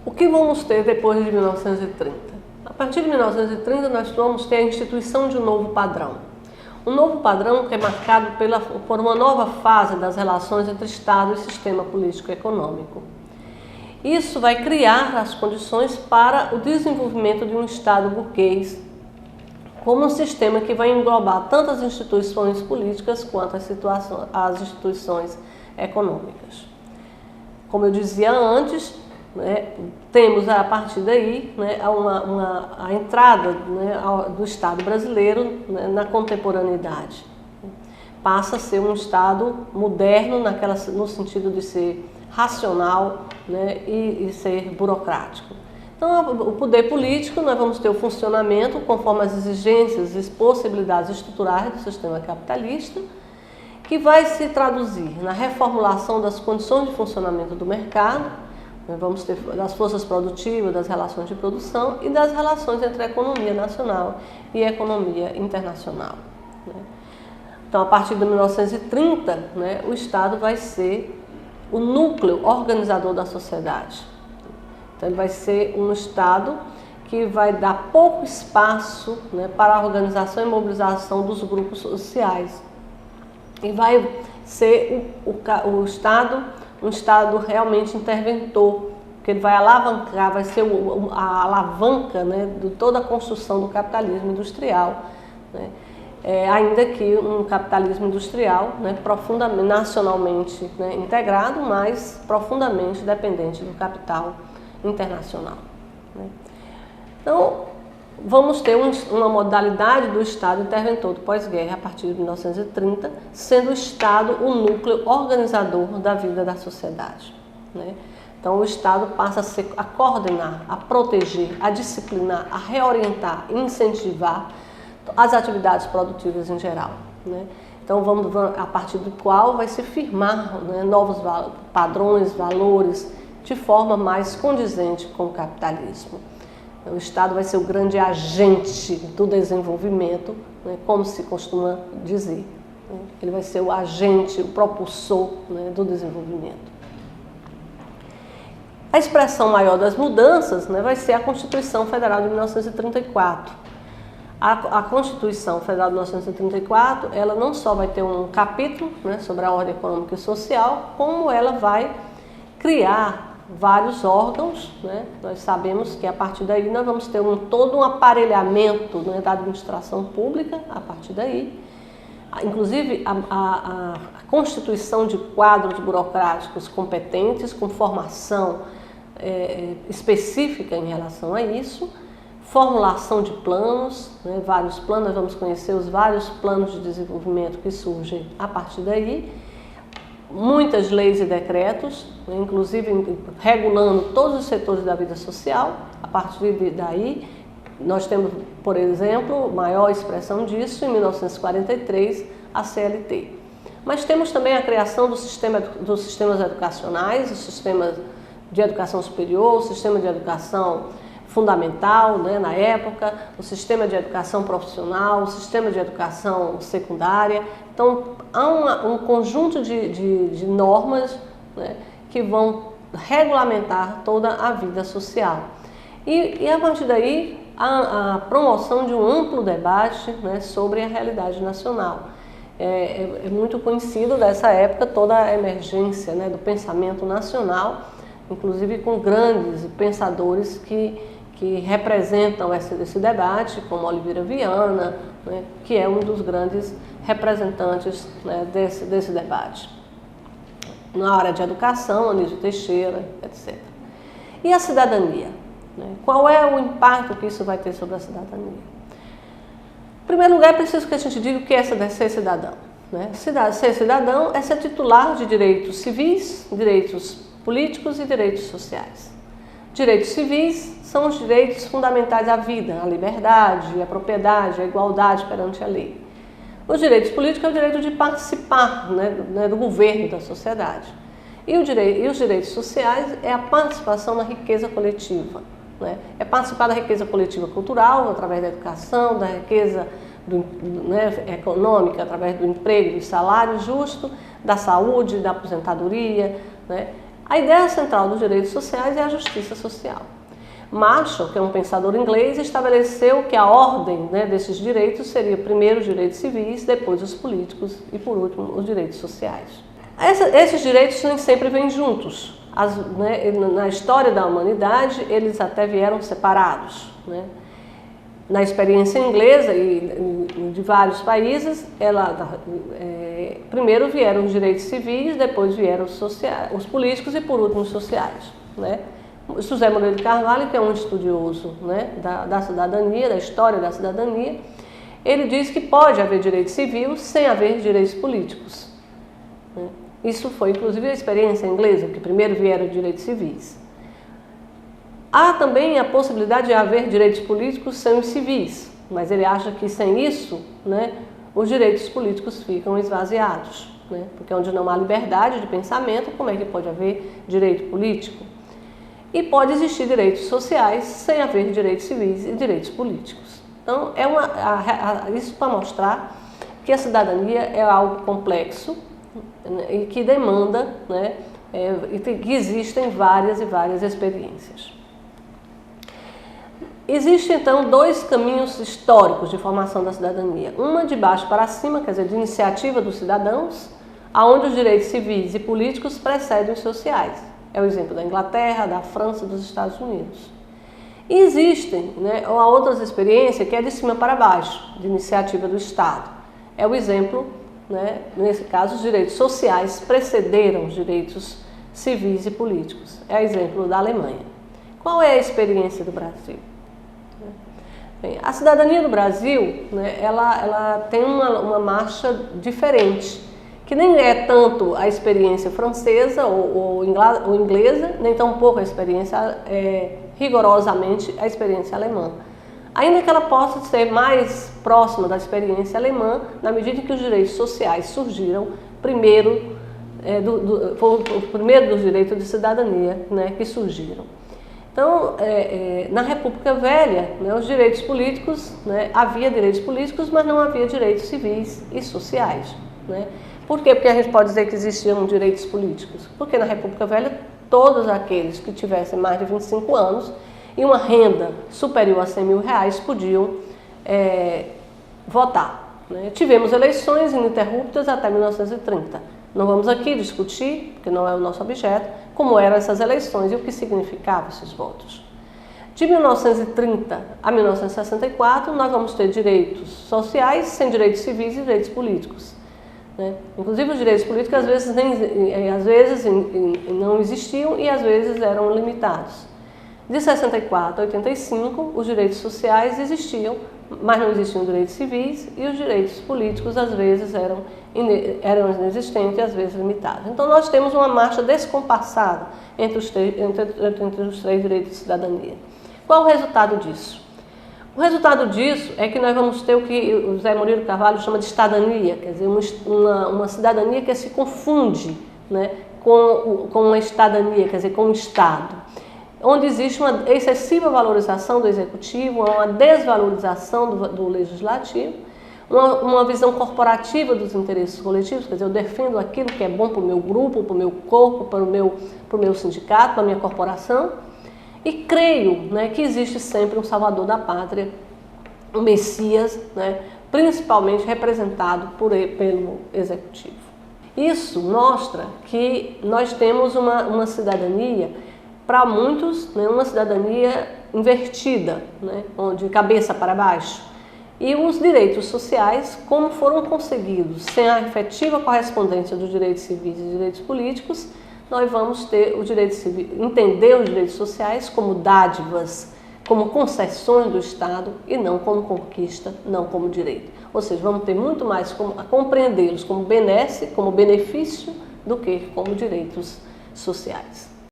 O que vamos ter depois de 1930? A partir de 1930 nós vamos ter a instituição de um novo padrão. Um novo padrão que é marcado por uma nova fase das relações entre Estado e sistema político-econômico. Isso vai criar as condições para o desenvolvimento de um Estado burguês, como um sistema que vai englobar tanto as instituições políticas quanto as instituições econômicas. Como eu dizia antes, né, temos a partir daí, né, a entrada, né, do Estado brasileiro, né, na contemporaneidade. Passa a ser um Estado moderno no sentido de ser racional, né, e ser burocrático. Então, o poder político, nós vamos ter o funcionamento conforme as exigências e possibilidades estruturais do sistema capitalista, que vai se traduzir na reformulação das condições de funcionamento do mercado. Vamos ter das forças produtivas, das relações de produção e das relações entre a economia nacional e a economia internacional. Então, a partir de 1930, né, o Estado vai ser o núcleo organizador da sociedade. Então, ele vai ser um Estado que vai dar pouco espaço, né, para a organização e mobilização dos grupos sociais. E vai ser o Estado, um Estado realmente interventor, porque ele vai alavancar, vai ser a alavanca, né, de toda a construção do capitalismo industrial, né? Ainda que um capitalismo industrial, né, profundamente, nacionalmente, né, integrado, mas profundamente dependente do capital internacional, né? Então, vamos ter uma modalidade do Estado interventor do pós-guerra a partir de 1930, sendo o Estado o núcleo organizador da vida da sociedade, né? Então, o Estado passa a coordenar, a proteger, a disciplinar, a reorientar, incentivar as atividades produtivas em geral, né? Então, a partir do qual vai se firmar, né, novos padrões, valores, de forma mais condizente com o capitalismo. O Estado vai ser o grande agente do desenvolvimento, né, como se costuma dizer, né? Ele vai ser o agente, o propulsor, né, do desenvolvimento. A expressão maior das mudanças, né, vai ser a Constituição Federal de 1934. A Constituição Federal de 1934, ela não só vai ter um capítulo, né, sobre a ordem econômica e social, como ela vai criar vários órgãos, né? Nós sabemos que a partir daí nós vamos ter todo um aparelhamento, né, da administração pública a partir daí. Inclusive a constituição de quadros burocráticos competentes, com formação específica em relação a isso, formulação de planos, né, vários planos, nós vamos conhecer os vários planos de desenvolvimento que surgem a partir daí, muitas leis e decretos, né, inclusive regulando todos os setores da vida social. A partir daí, nós temos, por exemplo, maior expressão disso em 1943, a CLT. Mas temos também a criação dos sistemas educacionais, os sistemas de educação superior, o sistema de educação fundamental, né, na época, o sistema de educação profissional, o sistema de educação secundária. Então, há um conjunto de normas, né, que vão regulamentar toda a vida social. E a partir daí, a promoção de um amplo debate, né, sobre a realidade nacional. É muito conhecido dessa época toda a emergência, né, do pensamento nacional, inclusive com grandes pensadores que representam esse debate, como Oliveira Viana, né, que é um dos grandes representantes, né, desse debate. Na área de educação, Anísio Teixeira, etc. E a cidadania, né? Qual é o impacto que isso vai ter sobre a cidadania? Em primeiro lugar, é preciso que a gente diga o que é ser cidadão, né? Ser cidadão é ser titular de direitos civis, direitos políticos e direitos sociais. Direitos civis são os direitos fundamentais à vida, à liberdade, à propriedade, à igualdade perante a lei. Os direitos políticos é o direito de participar, né, do governo da sociedade. E os direitos sociais é a participação na riqueza coletiva, né? É participar da riqueza coletiva cultural, através da educação, da riqueza econômica, através do emprego, do salário justo, da saúde, da aposentadoria, né? A ideia central dos direitos sociais é a justiça social. Marshall, que é um pensador inglês, estabeleceu que a ordem, né, desses direitos seria primeiro os direitos civis, depois os políticos e, por último, os direitos sociais. Esses direitos nem sempre vêm juntos. Na história da humanidade, eles até vieram separados, né? Na experiência inglesa e de vários países, primeiro vieram os direitos civis, depois vieram os políticos e, por último, os sociais, né? José Moreira de Carvalho, que é um estudioso, né, da cidadania, da história da cidadania, ele diz que pode haver direito civil sem haver direitos políticos, né? Isso foi, inclusive, a experiência inglesa, que primeiro vieram os direitos civis. Há também a possibilidade de haver direitos políticos sem os civis, mas ele acha que sem isso, né, os direitos políticos ficam esvaziados, né? Porque onde não há liberdade de pensamento, como é que pode haver direito político? E pode existir direitos sociais sem haver direitos civis e direitos políticos. Então, isso para mostrar que a cidadania é algo complexo, né, e que demanda, né, e que existem várias e várias experiências. Existem, então, dois caminhos históricos de formação da cidadania. Uma de baixo para cima, quer dizer, de iniciativa dos cidadãos, onde os direitos civis e políticos precedem os sociais. É o exemplo da Inglaterra, da França e dos Estados Unidos. E existem, né, outras experiências que é de cima para baixo, de iniciativa do Estado. É o exemplo, né, nesse caso, os direitos sociais precederam os direitos civis e políticos. É o exemplo da Alemanha. Qual é a experiência do Brasil? Bem, a cidadania do Brasil, né, ela tem uma marcha diferente, que nem é tanto a experiência francesa ou inglesa, nem tampouco a experiência, rigorosamente, a experiência alemã. Ainda que ela possa ser mais próxima da experiência alemã, na medida em que os direitos sociais surgiram primeiro, foi o primeiro dos direitos de cidadania, né, que surgiram. Então, na República Velha, né, os direitos políticos, né, havia direitos políticos, mas não havia direitos civis e sociais, né? Por quê? Porque a gente pode dizer que existiam direitos políticos. Porque na República Velha, todos aqueles que tivessem mais de 25 anos e uma renda superior a 100 mil reais podiam votar, né? Tivemos eleições ininterruptas até 1930. Não vamos aqui discutir, porque não é o nosso objeto, como eram essas eleições e o que significavam esses votos. De 1930 a 1964, nós vamos ter direitos sociais sem direitos civis e direitos políticos, né? Inclusive os direitos políticos às vezes não existiam e às vezes eram limitados. De 64 a 85, os direitos sociais existiam, mas não existiam direitos civis e os direitos políticos às vezes eram inexistentes e às vezes limitados. Então nós temos uma marcha descompassada entre os três direitos de cidadania. Qual o resultado disso? O resultado disso é que nós vamos ter o que o José Moreira de Carvalho chama de estadania, quer dizer, uma cidadania que se confunde, né, com uma estadania, quer dizer, com o Estado, onde existe uma excessiva valorização do executivo, uma desvalorização do legislativo, uma visão corporativa dos interesses coletivos, quer dizer, eu defendo aquilo que é bom para o meu grupo, para o meu corpo, para o meu sindicato, para a minha corporação. E creio, né, que existe sempre um salvador da pátria, um Messias, né, principalmente representado pelo Executivo. Isso mostra que nós temos uma cidadania, para muitos, né, uma cidadania invertida, né, de cabeça para baixo. E os direitos sociais, como foram conseguidos sem a efetiva correspondência dos direitos civis e direitos políticos, nós vamos ter o direito civil, entender os direitos sociais como dádivas, como concessões do Estado e não como conquista, não como direito. Ou seja, vamos ter muito mais a compreendê-los como benesse, como benefício, do que como direitos sociais.